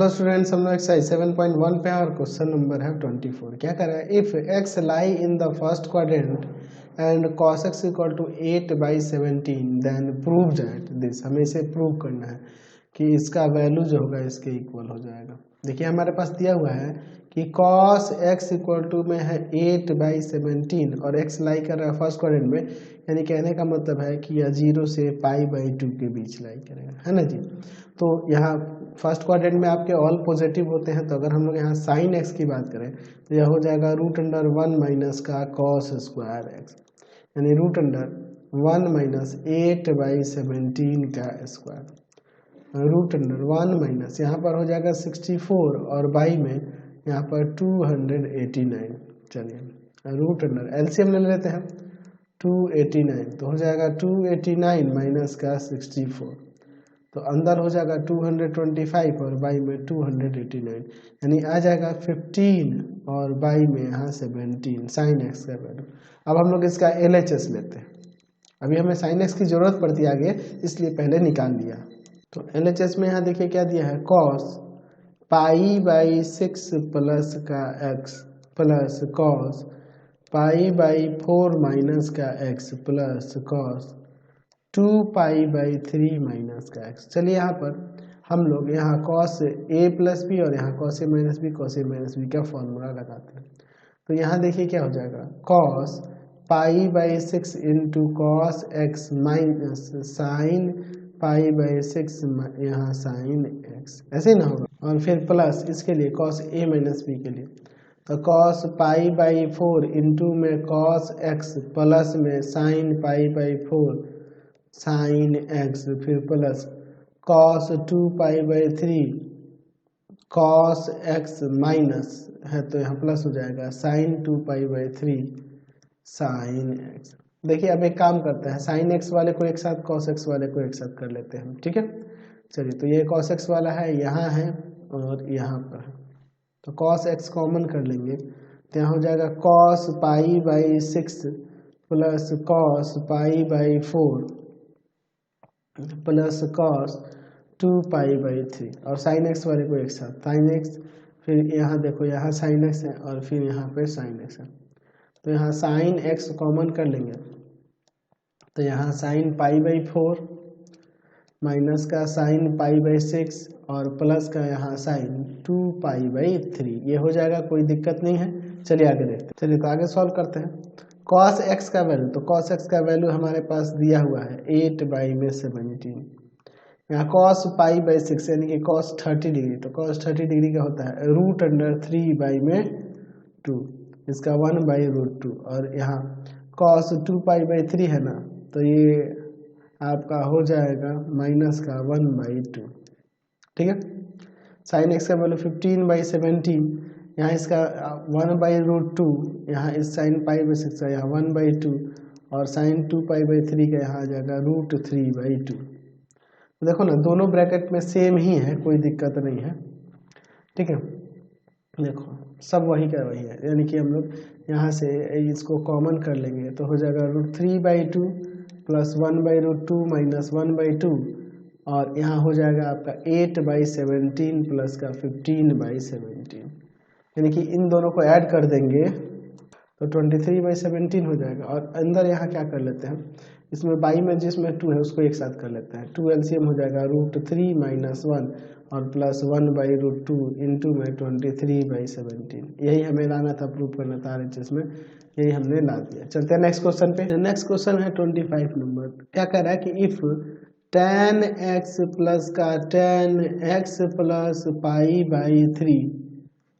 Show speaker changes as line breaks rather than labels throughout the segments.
Hello students, हम लोग exercise 7.1 पे हैं और क्वेश्चन नंबर है 24। क्या कर रहा है? If x lie in the first quadrant and cos x equal to 8/17 then prove that this. हमें इसे प्रूव करना है कि इसका वैल्यू जो होगा इसके इक्वल हो जाएगा। देखिए हमारे पास दिया हुआ है कि cos x इक्वल टू में है 8/17 और x लाई कर रहा है फर्स्ट क्वाड्रेंट में, यानी कहने का मतलब है कि यह 0 से π/2 के बीच लाई करेगा, है ना जी। तो यहाँ फर्स्ट क्वाड्रेंट में आपके ऑल पॉजिटिव होते हैं, तो अगर हम लोग यहाँ साइन एक्स की बात करें तो यह हो जाएगा √1 माइनस का cos स्क्वायर एक्स, यानी √1 माइनस 8/17 का स्क्वायर, √1 माइनस यहाँ पर हो जाएगा 64 और बाई में यहाँ पर 289। चलिए √ एलसीएम ले लेते हैं, 289 तो हो जाएगा 289 माइनस का 64, तो अंदर हो जाएगा 225 और बाई में 289, यानी आ जाएगा 15 और बाई में यहाँ 17 साइन एक्स का वैल्यू। अब हम लोग इसका LHS लेते हैं, अभी हमें साइन एक्स की जरूरत पड़ती है आगे, इसलिए पहले निकाल लिया। तो LHS में यहाँ देखिए क्या दिया है, cos π/6 प्लस का x प्लस cos π/4 माइनस का x प्लस cos 2π/3 माइनस का x। चलिए यहाँ पर हम लोग यहाँ cos a प्लस बी और यहाँ cos a माइनस बी का फॉर्मूला लगाते हैं। तो यहाँ देखिए क्या हो जाएगा, cos π/6 into cos x minus sine π/6 यहाँ साइन x, ऐसे ही ना होगा, और फिर प्लस इसके लिए cos a माइनस बी के लिए तो cos π/4 इंटू में cos x प्लस में साइन π/4 साइन x, फिर plus cos 2π/3 cos x minus है तो यहाँ प्लस हो जाएगा साइन 2π/3 साइन x। देखिए अब एक काम करते हैं, साइन x वाले को एक साथ cos x वाले को एक साथ कर लेते हैं, ठीक है। चलिए तो ये cos x वाला है यहाँ है और यहाँ पर है, तो cos x कॉमन कर लेंगे तो यहाँ हो जाएगा cos π/6 plus cos π/4 plus cos 2π/3 और साइन एक्स वाले को एक साथ साइन एक्स, फिर यहाँ देखो यहाँ साइन एक्स है और फिर यहाँ पे साइन एक्स है, तो यहाँ साइन एक्स कॉमन कर लेंगे तो यहाँ साइन π/4 माइनस का साइन π/6 और प्लस का यहाँ साइन 2π/3, ये हो जाएगा, कोई दिक्कत नहीं है। चलिए आगे देखते हैं। चलिए तो आगे सॉल्व करते हैं। cos x का वैल्यू, तो cos x का वैल्यू हमारे पास दिया हुआ है 8/17, यहाँ cos π/6 यानी कि cos 30 डिग्री, तो cos 30 डिग्री का होता है √3/2, इसका 1/√2, और यहाँ cos 2π/3 है ना, तो ये आपका हो जाएगा माइनस का 1/2, ठीक है। साइन एक्स का वैल्यू 15/17, यहाँ इसका 1/√2, यहाँ इस साइन π/6 का यहाँ 1/2 और साइन 2π/3 का यहाँ आ जाएगा √3/2। तो देखो ना दोनों ब्रैकेट में सेम ही है, कोई दिक्कत नहीं है, ठीक है। देखो सब वही का वही है, यानी कि हम लोग यहाँ से इसको कॉमन कर लेंगे तो हो जाएगा √3/2 प्लस 1/√2 माइनस 1/2 और यहाँ हो जाएगा आपका 8/17 प्लस का 15/17, यानी कि इन दोनों को ऐड कर देंगे तो 23/17 हो जाएगा। और अंदर यहाँ क्या कर लेते हैं, इसमें बाई में जिसमें 2 है उसको एक साथ कर लेते हैं, 2 एलसीएम हो जाएगा √3 माइनस 1 और प्लस 1/√2 इंटू में 23/17, यही हमें लाना था, प्रूव करना था RHS में, यही हमने ला दिया। चलते हैं नेक्स्ट क्वेश्चन पे। नेक्स्ट क्वेश्चन है 25 नंबर। क्या कह रहा है कि इफ tan x प्लस का tan x प्लस π/3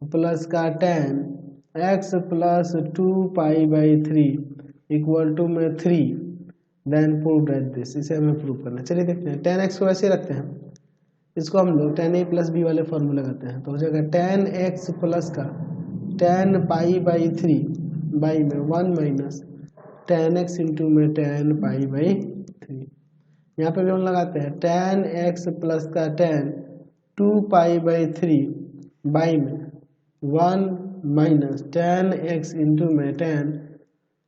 प्लस का tan x प्लस 2π/3 इक्वल टू में 3 देन प्रूव दैट दिस। इसे हमें प्रूव करना है। चलिए देखते हैं, tan x को ऐसे रखते हैं, इसको हम लोग tan a प्लस b वाले फॉर्मूला लगाते हैं, तो हो जाएगा tan x प्लस का tan π/3 बाई में 1 माइनस tan x इंटू में tan π/3। यहाँ पे भी हम लगाते हैं tan x प्लस का tan 2π/3 बाई में 1 माइनस tan x इंटू में tan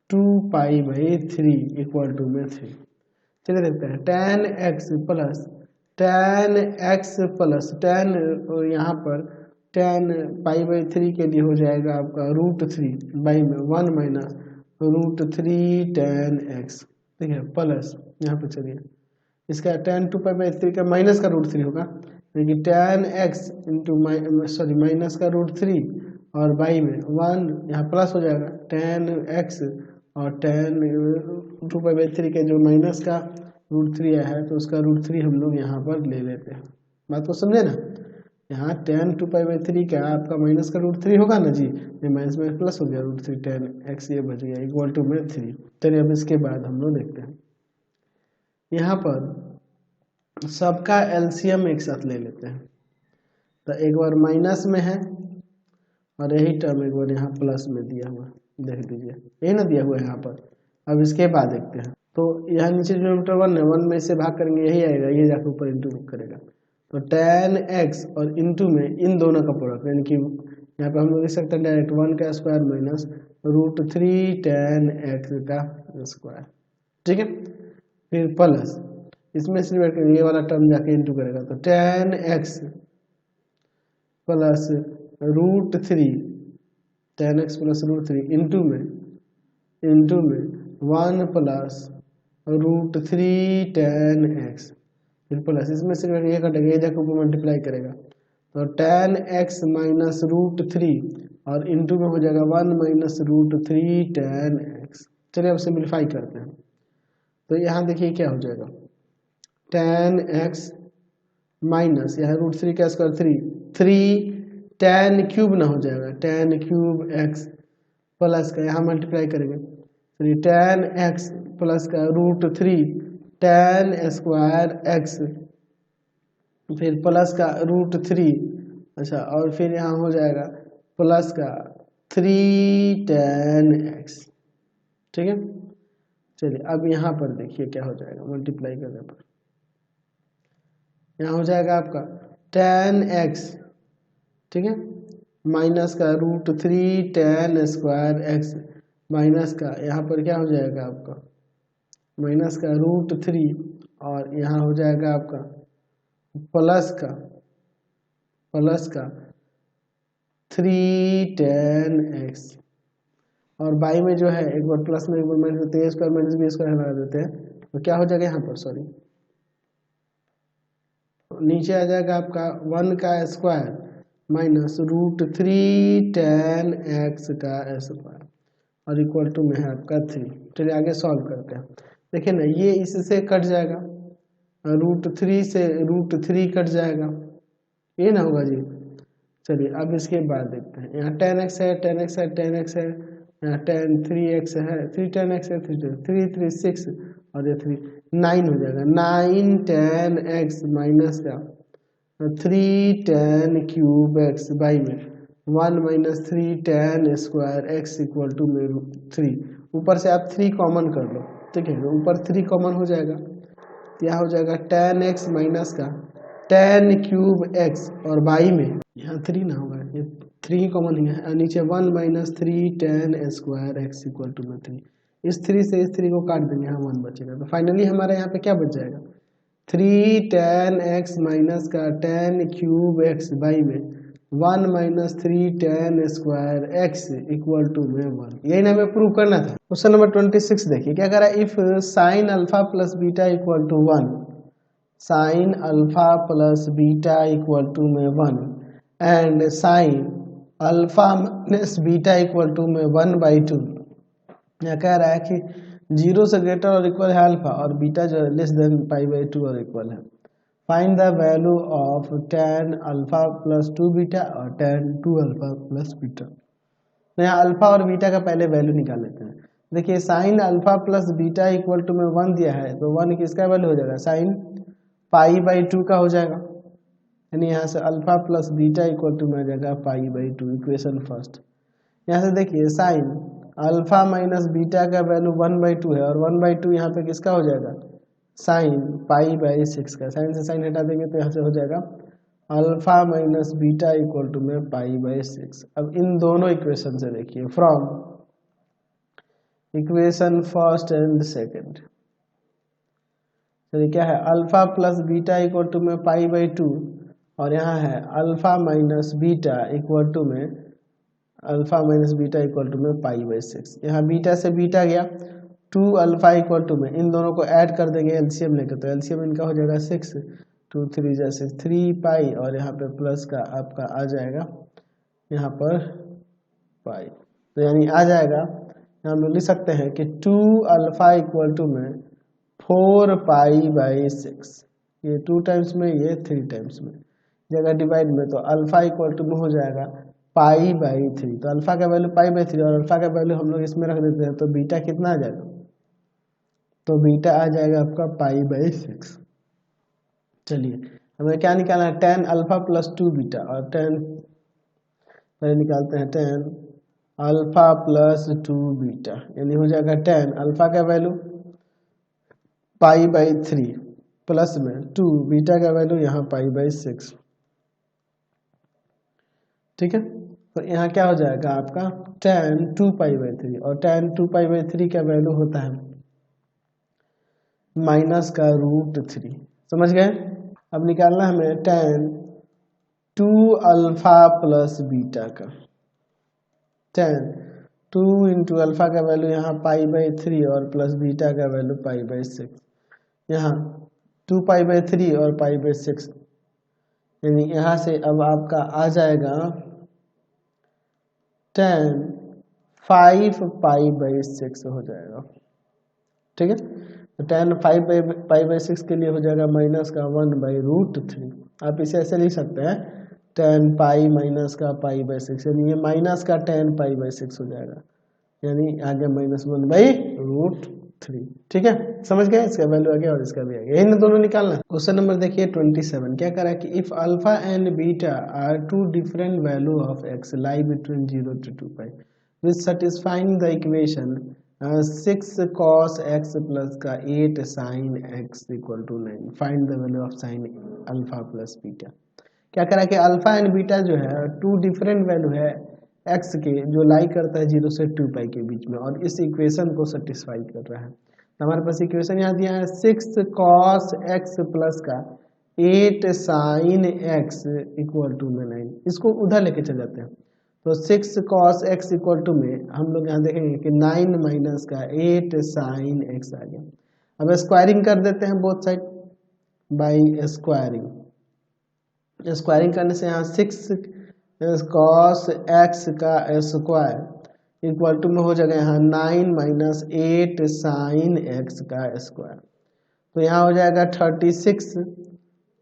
2π/3 इक्वल टू में 3। चलिए देखते हैं tan x plus tan x plus ten, यहाँ पर टेन पाई बाई थ्री के लिए हो जाएगा आपका √3 बाई में 1 माइनस √3 tan x, ठीक है, प्लस यहाँ पे चलिए इसका tan 2 पाई बाई 3 का माइनस का √3 होगा, यानी tan x into sorry minus का √3 और बाई में 1 यहाँ प्लस हो जाएगा tan x और tan 2 पाई बाई 3 के जो माइनस का √3 आया है तो उसका √3 हम लोग यहाँ पर ले लेते हैं। बात को समझे ना, यहाँ tan 2 पाई बाई 3 का आपका माइनस का √3 होगा ना जी, ये माइनस में प्लस हो गया √3 tan x ये बच गया इक्वल टू में 3। चलिए अब इसके बाद हम लोग देखते हैं, यहाँ पर सबका एलसीएम एक साथ ले लेते हैं। तो एक बार माइनस में है और यही टर्म एक बार यहाँ प्लस में दिया हुआ, देख लीजिए यही ना दिया हुआ है यहाँ पर। अब इसके बाद देखते हैं, तो यहाँ नीचे डिनोमिनेटर 1 है, 1 में से भाग करेंगे यही आएगा, ये जाकर ऊपर इंटू करेगा, तो tan x और इंटू में इन दोनों का प्रोडक्ट, यानी कि यहाँ पे हम लोग लिख सकते हैं डायरेक्ट 1 का स्क्वायर माइनस √3 tan x का स्क्वायर, ठीक है। फिर प्लस इसमें सिर्फ ये वाला टर्म जाके इंटू करेगा, तो tan x plus √3 tan x plus √3 into में 1 प्लस √3 tan x, फिर प्लस इसमें सिर्फ ये कटेगा, ये जाकर ऊपर मल्टीप्लाई करेगा, तो tan x माइनस √3 और इंटू में हो जाएगा 1 माइनस √3 tan x। चलिए अब सिंप्लीफाई करते हैं, तो यहाँ देखिए क्या हो जाएगा, tan x माइनस यहाँ √3 का स्क्वायर 3 tan क्यूब ना हो जाएगा tan क्यूब x प्लस का यहाँ मल्टीप्लाई करेंगे, तो tan x प्लस का √3 tan स्क्वायर x, फिर प्लस का √3, अच्छा और फिर यहाँ हो जाएगा प्लस का 3 tan x, ठीक है। चलिए अब यहाँ पर देखिए क्या हो जाएगा, मल्टीप्लाई करने पर यहाँ हो जाएगा आपका tan x, ठीक है, माइनस का √3 tan स्क्वायर x माइनस का यहाँ पर क्या हो जाएगा आपका माइनस का √3 और यहाँ हो जाएगा आपका प्लस का 3 tan x, और बाई में जो है एक बार प्लस में एक बार माइनस, तो स्क्वायर माइनस बी स्क्वायर लगा देते हैं, तो क्या हो जाएगा यहाँ पर सॉरी नीचे आ जाएगा आपका 1 का स्क्वायर माइनस √3 tan x का स्क्वायर और इक्वल टू में है आपका 3। चलिए आगे सॉल्व करते हैं, देखिए ना ये इससे कट जाएगा, √3 से √3 कट जाएगा, ये ना होगा जी। चलिए अब इसके बाद देखते हैं, यहाँ tan x है tan x है tan x है, यहाँ tan 3x है 3 tan x है 3 3 6 और ये 3 9 हो जाएगा, 9 tan x माइनस का 3 tan क्यूब x बाई में 1 minus 3 tan square x equal to में 3, ऊपर से आप 3 कॉमन कर लो, ठीक है, तो ऊपर 3 कॉमन हो जाएगा, यह हो जाएगा tan x माइनस का tan क्यूब x और बाई में यहाँ 3 ना होगा, ये 3 कॉमन ही है, नीचे 1 minus 3 tan square x equal to में 3, इस 3 से इस 3 को काट देंगे, यहाँ 1 बचेगा, तो फाइनली हमारे यहाँ पे क्या बच जाएगा 3 tan x माइनस का tan क्यूब x बाई में 1 minus 3 tan square x equal to में 1, यही ना हमें प्रूव करना था। क्वेश्चन नंबर 26 देखिए क्या कह रहा है, if sine alpha plus beta equal to 1, sine alpha plus beta equal to में 1 and sine alpha minus beta equal to में 1/2, यह कह रहा है कि 0 से ग्रेटर और इक्वल है अल्फा और बीटा जो लेस देन π/2 और इक्वल है, find the value of tan alpha plus 2 beta और tan 2 अल्फा प्लस बीटा। तो यहाँ अल्फा और बीटा का पहले वैल्यू निकाल लेते हैं, देखिए sine alpha plus beta equal to में 1 दिया है, तो 1 किसका वैल्यू हो जाएगा साइन π/2 का हो जाएगा, यानी यहाँ से alpha plus beta equal to में आ जाएगा π/2, इक्वेशन फर्स्ट। यहाँ से देखिए साइन अल्फा माइनस बीटा का वैल्यू 1/2 है और 1/2 यहाँ पे किसका हो जाएगा साइन π/6 का, साइन से साइन हटा देंगे तो यहाँ से हो जाएगा alpha minus beta equal to में π/6। अब इन दोनों इक्वेशन से देखिए from equation first and second, तो क्या है alpha plus beta equal to में π/2 और यहाँ है alpha minus beta equal to में π/6। यहाँ बीटा से बीटा गया 2 अल्फा इक्वल टू में इन दोनों को ऐड कर देंगे एलसीएम लेकर, तो एलसीएम इनका हो जाएगा 6 2 3 जैसे 3 पाई और यहाँ पे प्लस का आपका आ जाएगा यहाँ पर पाई, तो यानी आ जाएगा हम लोग लिख सकते हैं कि 2 अल्फा इक्वल टू में 4π/6, ये 2 टाइम्स में ये 3 टाइम्स में जगह डिवाइड में, तो अल्फा इक्वल टू में हो जाएगा π/3। तो अल्फा का वैल्यू π/3 और अल्फा का वैल्यू हम लोग इसमें रख देते हैं, तो बीटा कितना आ जाएगा, तो बीटा आ जाएगा आपका π/6। चलिए हमें क्या निकालना है, tan अल्फा प्लस 2 बीटा, और tan पहले निकालते हैं tan अल्फा प्लस 2 बीटा, यानी हो जाएगा tan अल्फा का वैल्यू π/3 प्लस में 2 बीटा का वैल्यू यहाँ π/6। ठीक है, तो यहाँ क्या हो जाएगा आपका tan 2π/3 और tan 2π/3 का वैल्यू होता है -√3। समझ गए। अब निकालना हमें tan 2 अल्फा प्लस बीटा का, tan 2 इंटू अल्फा का वैल्यू यहाँ π/3 और प्लस बीटा का वैल्यू π/6, यहाँ 2π/3 और π/6, यानी यहाँ से अब आपका आ जाएगा tan 5π/6 हो जाएगा। ठीक है, तो tan 5π/6 के लिए हो जाएगा -1/√3। आप इसे ऐसे लिख सकते हैं tan पाई माइनस का π/6, यानी ये माइनस का tan π/6 हो जाएगा, यानी आगे -1/√3। ठीक है, समझ गए, इसका वैल्यू आ गया और इसका भी आ गया, इन दोनों निकालना। क्वेश्चन नंबर देखिए 27, क्या करा कि if alpha and beta are 2 different value of x lie between 0 to 2π with satisfying the equation 6 cos x plus का 8 sin x equal to 9, find the value of sin alpha plus beta. क्या करा कि alpha and beta जो है 2 different value है x के, जो लाई करता है 0 से 2π के बीच में, और इस इक्वेशन को सेटिस्फाई कर रहा है। तो हमारे पास इक्वेशन यहाँ दिया है 6 cos x प्लस का 8 sin x इक्वल टू में 9, इसको उधर लेके चल जाते हैं, तो 6 cos x इक्वल टू में हम लोग यहाँ देखेंगे कि 9 माइनस का 8 sin x आ गया। अब स्क्वायरिंग कर देते हैं both side by squaring, squaring करने से यहाँ 6 cos x का स्क्वायर इक्वल टू में हो जाएगा यहाँ 9 माइनस 8 sin x का स्क्वायर, तो यहाँ हो जाएगा 36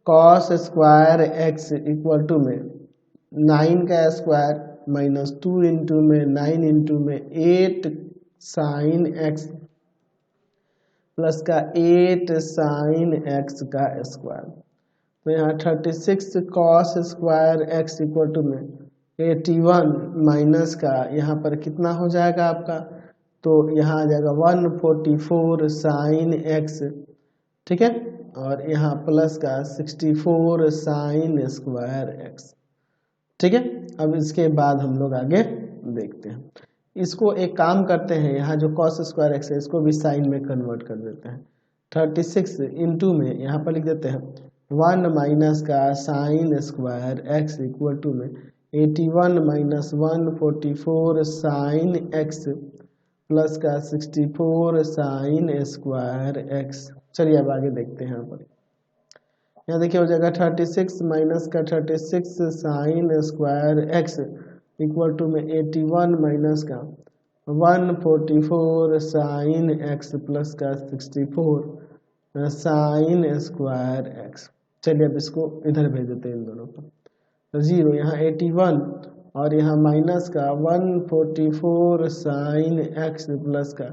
cos square x equal to में 9 का स्क्वायर माइनस 2 इंटू में 9 इंटू में 8 sin x प्लस का 8 sin x का स्क्वायर, तो यहाँ 36 cos square x equal to में 81 माइनस का यहाँ पर कितना हो जाएगा आपका, तो यहाँ आ जाएगा 144 sin x। ठीक है, और यहाँ प्लस का 64 sin स्क्वायर x। ठीक है, अब इसके बाद हम लोग आगे देखते हैं, इसको एक काम करते हैं, यहाँ जो cos स्क्वायर x है इसको भी साइन में कन्वर्ट कर देते हैं। 36 इंटू में यहाँ पर लिख देते हैं 1 माइनस का sine square x equal to में 81 माइनस 144 साइन x प्लस का 64 साइन स्क्वायर x। चलिए अब आगे देखते हैं, यहाँ पर यहाँ देखिए हो जाएगा 36 माइनस का 36 sine square x equal to में 81 माइनस का 144 साइन x प्लस का 64 साइन स्क्वायर x। चलिए अब इसको इधर भेज देते हैं इन दोनों को, तो 0 यहाँ 81 और यहाँ माइनस का 144 साइन x प्लस का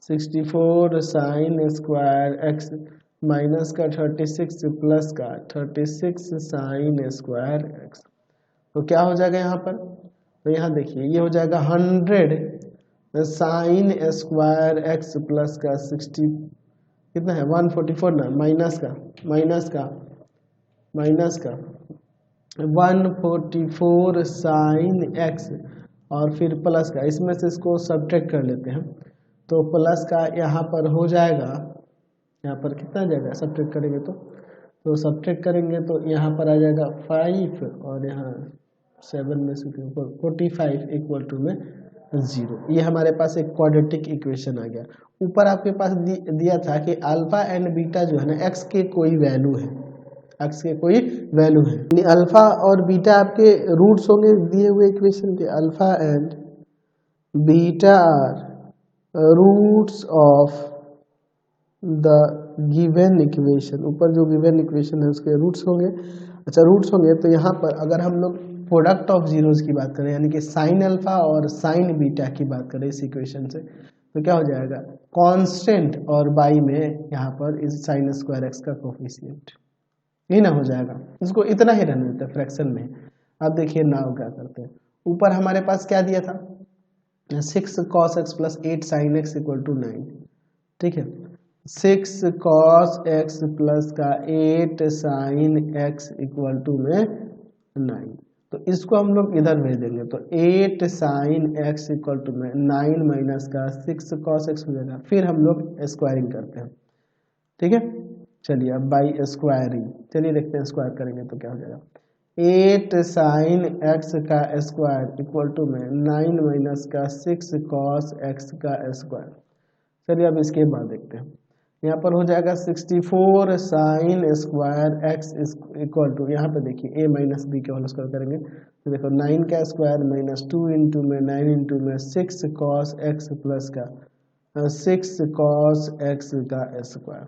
64 साइन स्क्वायर x माइनस का 36 प्लस का 36 साइन स्क्वायर x। तो क्या हो जाएगा यहाँ पर, तो यहाँ देखिए ये हो जाएगा 100 साइन स्क्वायर x प्लस का 60 कितना है 144 ना, माइनस का 144 साइन x और फिर प्लस का, इसमें से इसको सब्ट्रैक्ट कर लेते हैं, तो प्लस का यहाँ पर हो जाएगा यहाँ पर कितना आ जाएगा सब्ट्रैक्ट करेंगे तो सब्ट्रैक्ट करेंगे तो यहाँ पर आ जाएगा 5 और यहाँ 7 में से 45 इक्वल टू में 0। ये हमारे पास एक क्वाड्रेटिक इक्वेशन आ गया। ऊपर आपके पास दिया था कि अल्फा एंड बीटा जो है ना एक्स के कोई वैल्यू है, एक्स के कोई वैल्यू है, यानी अल्फा और बीटा आपके रूट्स होंगे दिए हुए इक्वेशन के। Alpha and beta are roots of the given equation. ऊपर जो गिवन इक्वेशन है उसके रूट्स होंगे। अच्छा रूट्स होंगे तो यहाँ पर अगर हम लोग प्रोडक्ट ऑफ जीरोस की बात करें, यानी कि साइन अल्फा और साइन बीटा की बात करें इस इक्वेशन से, तो क्या हो जाएगा कांस्टेंट और बाई में यहाँ पर इस साइन स्क्वायर एक्स का कोफिशिएंट, ये ना हो जाएगा। इसको इतना ही रहने देते हैं फ्रैक्शन में। अब देखिए नाउ क्या करते हैं, ऊपर हमारे पास क्या दिया था 6 cos x plus 8 sin x equal to 9, ठीक है। 6 cos x प्लस का 8 sin x इक्वल टू में 9, तो इसको हम लोग इधर भेज देंगे तो 8 sin x इक्वल टू में 9 माइनस का 6 cos x हो जाएगा। फिर हम लोग स्क्वायरिंग करते हैं, ठीक है। चलिए अब बाई स्क्वायरिंग, चलिए देखते हैं स्क्वायर करेंगे तो क्या हो जाएगा 8 sin x का स्क्वायर इक्वल टू में 9 माइनस का 6 cos x का स्क्वायर। चलिए अब इसके बाद देखते हैं, यहाँ पर हो जाएगा 64 sin square x equal to, यहाँ पे देखिए a माइनस बी के होल स्क्वायर करेंगे तो देखो 9 का स्क्वायर माइनस 2 इंटू में 9 इंटू में 6 cos x प्लस का 6 cos x का स्क्वायर,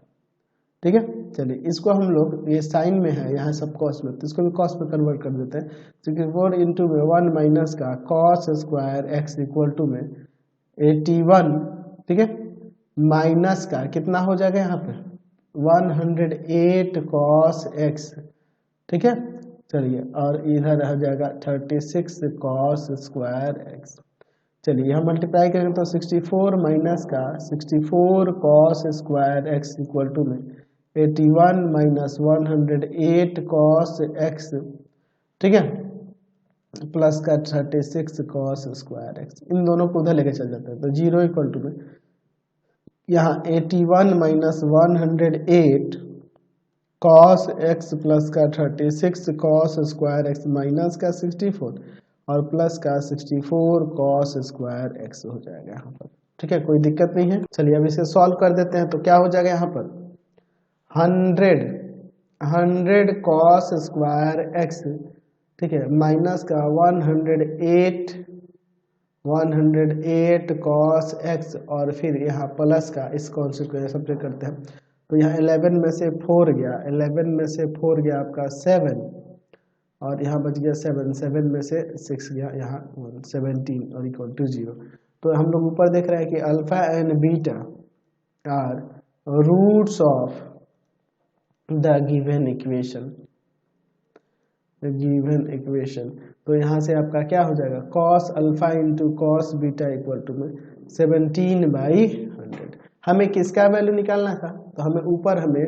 ठीक है। चलिए इसको हम लोग, ये साइन में है यहाँ सब कॉस में, तो इसको भी कॉस में कन्वर्ट कर देते हैं। 64 इंटू में 1 माइनस का cos square x equal to में 81, ठीक है, माइनस का कितना हो जाएगा यहाँ पे 108 कॉस एक्स, ठीक है। चलिए और इधर हो जाएगा 36 कॉस स्क्वायर एक्स। चलिए यहाँ मल्टीप्लाई करेंगे तो 64 माइनस का 64 cos square x equal to में 81 माइनस 108 कॉस एक्स, ठीक है, प्लस का 36 कॉस स्क्वायर एक्स। इन दोनों को उधर लेके चल जाते हैं तो 0 इक्वल टू में यहाँ 81 माइनस 108 कॉस एक्स प्लस का 36 कॉस स्क्वायर एक्स माइनस का 64 और प्लस का 64 कॉस स्क्वायर एक्स हो जाएगा यहाँ पर, ठीक है, कोई दिक्कत नहीं है। चलिए अब इसे सॉल्व कर देते हैं तो क्या हो जाएगा यहाँ पर 100 कॉस स्क्वायर एक्स, ठीक है, माइनस का 108 कॉस एक्स और फिर यहाँ प्लस का इस कॉन्सेप्ट को सब्ट्रैक्ट करते हैं तो यहाँ 11 में से 4 गया, 11 में से 4 गया आपका 7 और यहाँ बच गया 7 में से 6 गया यहाँ 17 और इक्वल टू 0। तो हम लोग ऊपर देख रहे हैं कि alpha and beta are roots of the given equation, तो यहाँ से आपका क्या हो जाएगा cos alpha into cos beta equal to में 17/100। हमें किसका वैल्यू निकालना था, तो हमें ऊपर हमें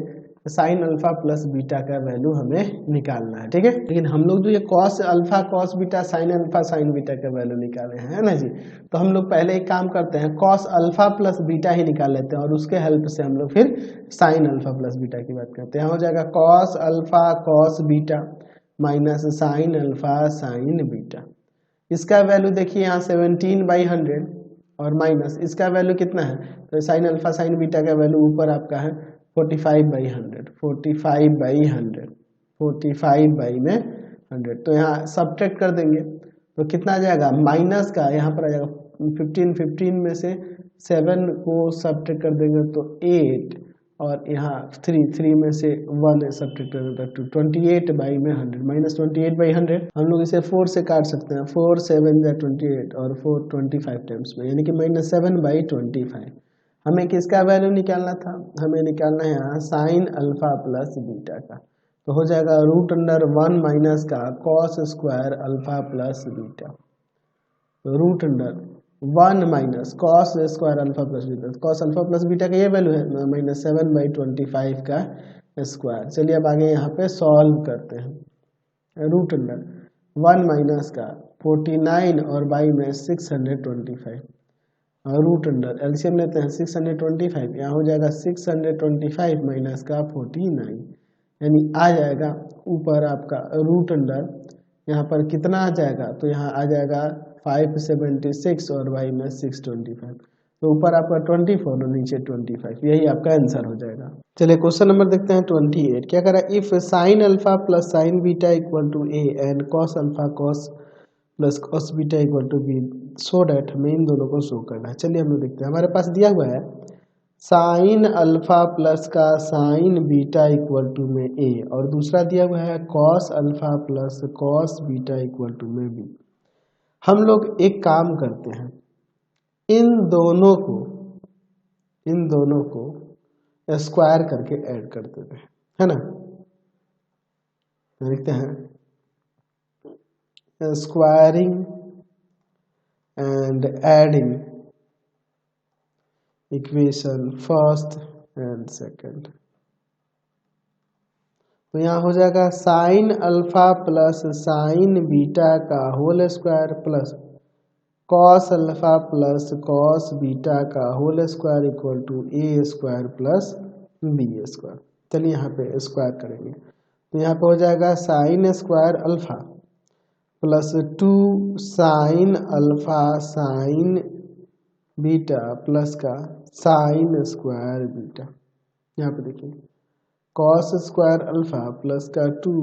साइन अल्फा प्लस बीटा का वैल्यू हमें निकालना है, ठीक है। लेकिन हम लोग जो ये cos alpha cos beta sine alpha sine beta का वैल्यू निकाले हैं, है ना जी। तो हम लोग पहले एक काम करते हैं कॉस अल्फा प्लस बीटा ही निकाल लेते हैं और उसके हेल्प से हम लोग फिर साइन अल्फा प्लस बीटा की बात करते हैं। यहाँ हो जाएगा cos alpha cos beta minus sign alpha sine beta. इसका वैल्यू देखिए यहाँ 17/100 और माइनस इसका वैल्यू कितना है, तो साइन अल्फा साइन बीटा का वैल्यू ऊपर आपका है 45/100, 45/100। तो यहाँ सब्ट्रैक्ट कर देंगे तो कितना आ जाएगा माइनस का, यहाँ पर आ जाएगा 15 में से 7 को सब्ट्रैक्ट कर देंगे तो 8 और यहाँ 3 में से 1 सब्ट्रैक्ट कर देंगे तो 28/100 माइनस 28/100। हम लोग इसे 4 से काट सकते हैं, 4 7 या 28 और 4 25 टाइम्स में, यानी कि -7/25। हमें किसका वैल्यू निकालना था, हमें निकालना है यहाँ साइन अल्फा प्लस बीटा का, तो हो जाएगा √1 माइनस का cos square alpha plus beta, √1 minus cos square alpha plus beta, cos alpha plus beta का ये वैल्यू है -7/25 का स्क्वायर। चलिए अब आगे यहाँ पे सॉल्व करते हैं, √1 माइनस का 49 और बाई में 625 रूट अंडर एलसीएम लेते हैं 625, यहाँ हो जाएगा 625 माइनस का 49, यानी आ जाएगा ऊपर आपका रूट अंडर, यहाँ पर कितना आ जाएगा, तो यहाँ आ जाएगा 576 और वाई में 625, तो ऊपर आपका 24 और नीचे 25, यही आपका आंसर हो जाएगा। चलिए क्वेश्चन नंबर देखते हैं 28। क्या कह रहा है, if sine alpha plus sine beta equal to a and cos alpha cos plus cos beta equal to b, so that हमें इन दोनों को शो करना है। चलिए हम लोग देखते हैं, हमारे पास दिया हुआ है साइन अल्फा प्लस का साइन बीटा इक्वल टू में ए, और दूसरा दिया हुआ है cos alpha plus cos beta equal to में बी। हम लोग एक काम करते हैं, इन दोनों को स्क्वायर करके ऐड कर देते हैं, है ना। देखते हैं, squaring and adding equation first and second, तो यहाँ हो जाएगा sine alpha plus sine beta का whole square plus cos alpha plus cos beta का whole square equal to A square plus B square. चलिए यहाँ पे स्क्वायर करेंगे, तो यहाँ पे हो जाएगा sine square alpha plus 2 sine alpha sine beta plus का साइन स्क्वायर बीटा। यहाँ पे देखिए कॉस स्क्वायर अल्फा प्लस का 2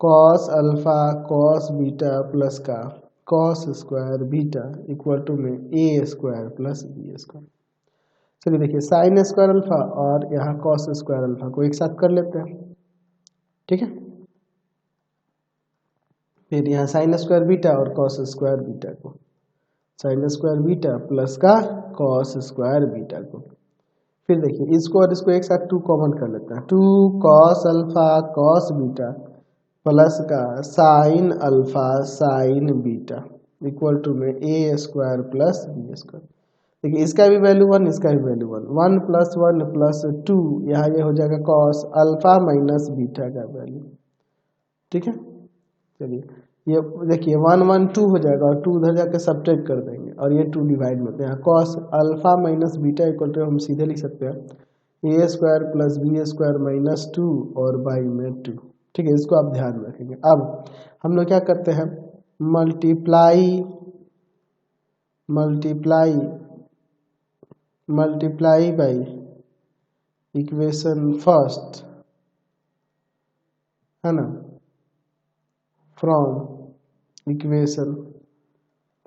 cos alpha cos beta plus का cos square beta equal to में A square plus B square. चलिए देखिए sign square alpha और यहाँ कॉस स्क्वायर अल्फा को एक साथ कर लेते हैं, ठीक है। फिर यहाँ साइन स्क्वायर बीटा और कॉस स्क्वायर बीटा को, साइन स्क्वायर बीटा प्लस का कॉस स्क्वायर बीटा को, फिर देखिए इसको और इसको एक साथ 2 कॉमन कर लेते हैं, 2 cos alpha cos beta plus का sine alpha sine beta equal to में A square plus B square. देखिए इसका भी वैल्यू 1, इसका भी वैल्यू 1, 1 प्लस 1 प्लस 2, यहाँ ये हो जाएगा कॉस अल्फा माइनस बीटा का वैल्यू, ठीक है। चलिए ये देखिए 1 1 2 हो जाएगा और 2 उधर जाके सब्ट्रैक्ट कर देंगे और ये 2 डिवाइड में होते हैं, cos alpha minus beta equal to हम सीधे लिख सकते हैं A square plus B square minus 2 और बाई में 2, ठीक है। इसको आप ध्यान में रखेंगे। अब हम लोग क्या करते हैं, मल्टीप्लाई बाई इक्वेशन फर्स्ट, है ना, फ्रॉम इक्वेशन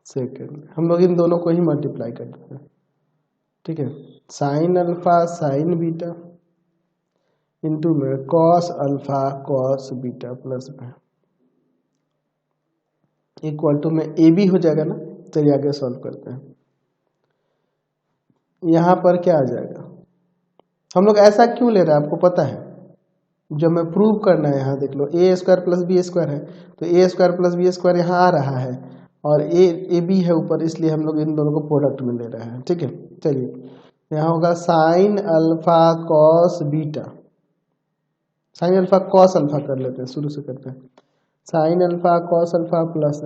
सेकेंड, हम लोग इन दोनों को ही मल्टीप्लाई कर देते हैं, ठीक है। Sine alpha sine beta into में cos alpha cos beta plus में इक्वल टू में ए बी हो जाएगा ना। चलिए आगे सॉल्व करते हैं, यहाँ पर क्या आ जाएगा, हम लोग ऐसा क्यों ले रहे हैं आपको पता है, जो हमें प्रूव करना है, यहाँ देख लो ए स्क्वायर प्लस बी स्क्वायर है, तो ए स्क्वायर प्लस बी स्क्वायर यहाँ आ रहा है और ए बी है ऊपर, इसलिए हम लोग इन दोनों को प्रोडक्ट में ले रहे हैं, ठीक है। चलिए यहाँ होगा sine alpha cos beta, sine alpha cos alpha कर लेते हैं, शुरू से करते हैं, sine alpha cos alpha plus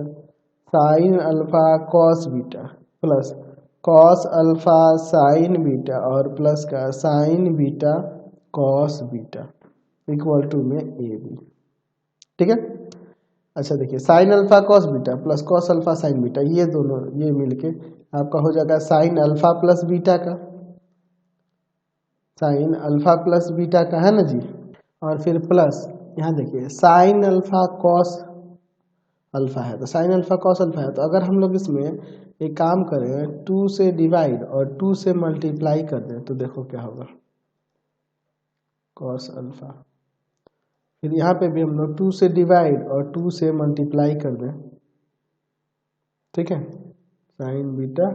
sine alpha cos beta plus cos alpha sine beta और प्लस का sine beta cos beta equal to में ए बी, ठीक है। अच्छा देखिए sine alpha cos beta plus cos alpha sine beta, ये दोनों ये मिलके आपका हो जाएगा साइन अल्फा प्लस बीटा का, साइन अल्फा प्लस बीटा का, है ना जी। और फिर प्लस यहाँ देखिए साइन अल्फा कॉस अल्फा है, तो साइन अल्फा कॉस अल्फा है, तो अगर हम लोग इसमें एक काम करें 2 से डिवाइड और 2 से मल्टीप्लाई कर दें तो देखो क्या होगा, कॉस अल्फा, फिर यहाँ पे भी हम लोग 2 से डिवाइड और 2 से मल्टीप्लाई कर दें, ठीक है, sine beta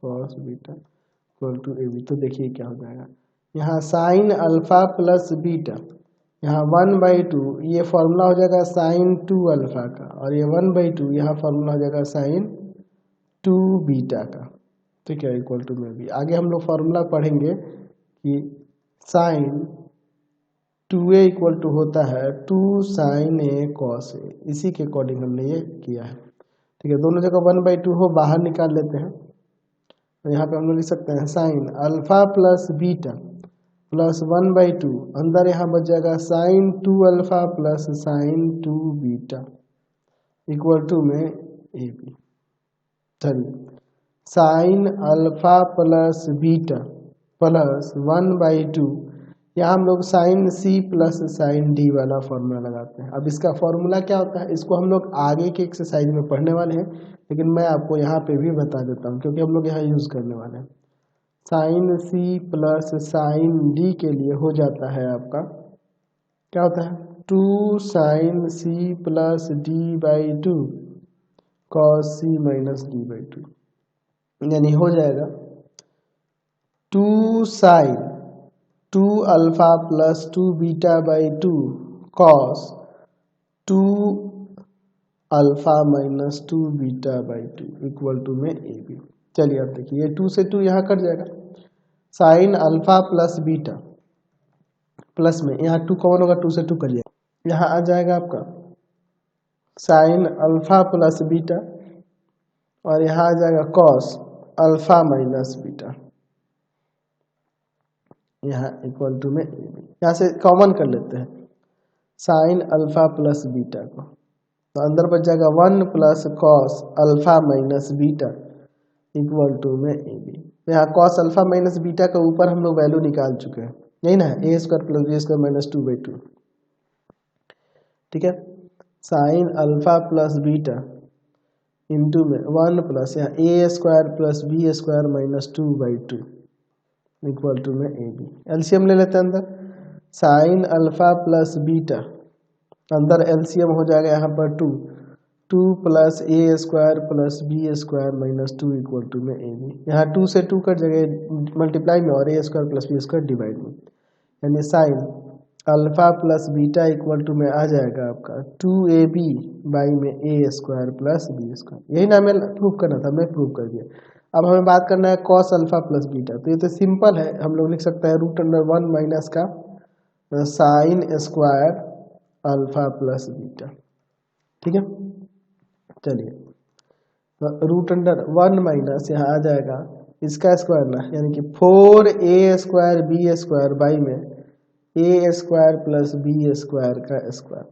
cos beta equal to A B, तो देखिए क्या हो जाएगा, यहाँ साइन अल्फा प्लस बीटा, यहाँ 1/2 ये फॉर्मूला हो जाएगा साइन 2 अल्फा का, और ये 1/2 यहाँ फॉर्मूला हो जाएगा साइन 2 बीटा का, ठीक है, इक्वल टू में भी। आगे हम लोग फॉर्मूला पढ़ेंगे कि साइन 2a इक्वल टू होता है 2 साइन ए कॉस ए, इसी के अकॉर्डिंग हमने ये किया है, ठीक है। दोनों जगह 1/2 हो बाहर निकाल लेते हैं, तो यहाँ पे हम लोग लिख सकते हैं sine alpha plus beta plus 1/2, अंदर यहाँ बच जाएगा sine 2 alpha plus sine 2 beta equal to में ए बी। चलिए sine alpha plus beta plus 1/2, यहाँ हम लोग sine C plus sine D वाला फॉर्मूला लगाते हैं। अब इसका फॉर्मूला क्या होता है इसको हम लोग आगे के एक्सरसाइज में पढ़ने वाले हैं, लेकिन मैं आपको यहाँ पे भी बता देता हूँ क्योंकि हम लोग यहाँ यूज़ करने वाले हैं। Sine C plus sine D के लिए हो जाता है आपका क्या होता है 2 sine C plus d/2 cos C minus d/2, यानी हो जाएगा 2 sine 2 alpha plus 2 beta cos 2 alpha minus 2 beta equal to में ए बी। चलिए अब देखिए ये 2 से 2 यहाँ कट जाएगा, sine alpha plus beta plus में यहाँ 2 कॉमन होगा, 2 से 2 कट जाएगा, यहाँ आ जाएगा आपका साइन अल्फा प्लस बीटा और यहाँ आ जाएगा कॉस अल्फा माइनस बीटा, यहाँ इक्वल टू में यहाँ से कॉमन कर लेते हैं साइन अल्फा प्लस बीटा को, तो अंदर बच जाएगा 1 plus cos alpha minus beta equal to में ए बी। तो यहाँ कॉस अल्फा माइनस बीटा का ऊपर हम लोग वैल्यू निकाल चुके हैं, यही ना A square plus B square minus 2/2, ठीक है। Sine alpha plus beta into में 1 प्लस यहाँ A square plus B square minus 2/2 equal to में ए बी। एलसीएम ले लेते हैं अंदर, साइन अल्फा प्लस बीटा अंदर एलसीएम हो जाएगा यहाँ पर 2 plus A square plus B square minus 2 equal to में ए बी। यहाँ 2 से 2 कट जाएगा मल्टीप्लाई में और A square plus B square divide में, यानी sine alpha plus beta equal to में आ जाएगा आपका 2ab बाई में A square plus B square. यही ना हमें प्रूव करना था, मैं प्रूव कर दिया। अब हमें बात करना है कॉस अल्फा प्लस बीटा, तो ये तो सिंपल है, हम लोग लिख सकते हैं √1 माइनस का sine square alpha plus beta, ठीक है। चलिए √1 माइनस यहाँ आ जाएगा इसका स्क्वायर ना, यानी कि 4a square B square by में A square plus B square का स्क्वायर।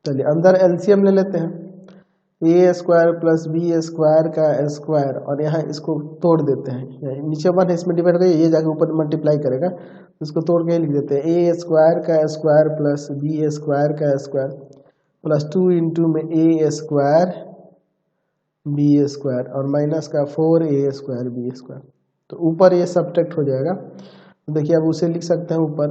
चलिए अंदर एलसीएम ले लेते हैं, A square plus B square का स्क्वायर और यहाँ इसको तोड़ देते हैं, नीचे 1 है इसमें डिवाइड करिए, ये जाके ऊपर मल्टीप्लाई करेगा, इसको तोड़ के लिख देते हैं ए स्क्वायर का स्क्वायर प्लस बी स्क्वायर का स्क्वायर प्लस 2 इंटू में ए स्क्वायर बी स्क्वायर और माइनस का 4a स्क्वायर बी स्क्वायर। तो ऊपर ये सब्ट्रैक्ट हो जाएगा, तो देखिए अब उसे लिख सकते हैं, ऊपर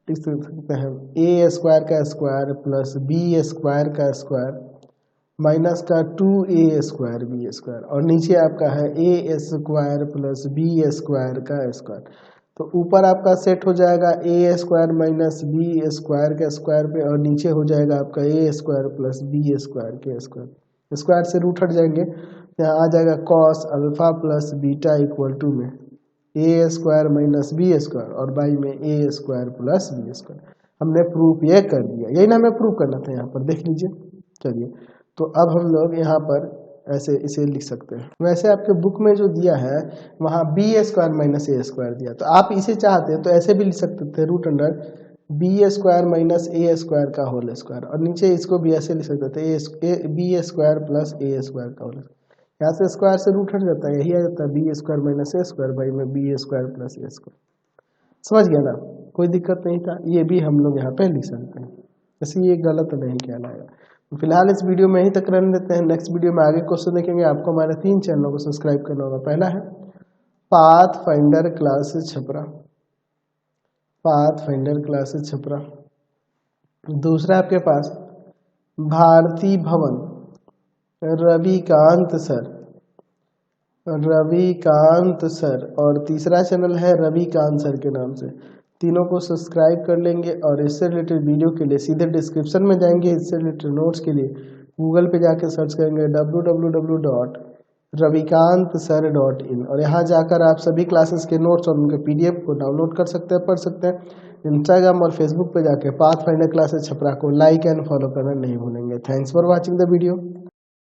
लिख सकते हैं ए स्क्वायर का स्क्वायर प्लस बी स्क्वायर का स्क्वायर माइनस का 2a स्क्वायर बी स्क्वायर और नीचे आपका है A square plus B square का स्क्वायर। तो ऊपर आपका सेट हो जाएगा A square minus B square के स्क्वायर पे और नीचे हो जाएगा आपका A square plus B square के स्क्वायर, स्क्वायर से रूट हट जाएंगे, यहाँ आ जाएगा cos alpha plus beta equal to में A square minus B square और बाई में A square plus B square. हमने प्रूफ ये कर दिया, यही ना हमें प्रूफ करना था, यहाँ पर देख लीजिए। चलिए तो अब हम लोग यहाँ पर ऐसे इसे लिख सकते हैं, वैसे आपके बुक में जो दिया है वहाँ B square minus A square दिया, तो आप इसे चाहते हैं तो ऐसे भी लिख सकते थे √B square minus A square का होल स्क्वायर और नीचे इसको भी ऐसे लिख सकते थे B square plus A square का होल स्क्वायर। यहाँ से स्क्वायर से रूट हट जाता है, यही आ जाता है B square minus A square by में B square plus A square. समझ गया ना, कोई दिक्कत नहीं था, ये भी हम लोग यहाँ पे लिख सकते हैं, ऐसे ये गलत नहीं कहलाएगा। तो फिलहाल इस वीडियो में यहीं तक रहने देते हैं, नेक्स्ट वीडियो में आगे क्वेश्चन देखेंगे। आपको हमारे 3 चैनलों को सब्सक्राइब करना होगा। पहला है path finder classes Chhapra, path finder classes Chhapra. दूसरा आपके पास भारती भवन रविकांत सर, रविकांत सर और तीसरा चैनल है रविकांत सर के नाम से। तीनों को सब्सक्राइब कर लेंगे और इससे रिलेटेड वीडियो के लिए सीधे डिस्क्रिप्शन में जाएंगे, इससे रिलेटेड नोट्स के लिए गूगल पे जाकर सर्च करेंगे www.ravikantsir.in और यहाँ जाकर आप सभी क्लासेस के नोट्स और उनके PDF को डाउनलोड कर सकते हैं, पढ़ सकते हैं। इंस्टाग्राम और फेसबुक पे जाके पाथ फाइंडर क्लासेस छपरा को लाइक एंड फॉलो करना नहीं भूलेंगे। Thanks for watching the video.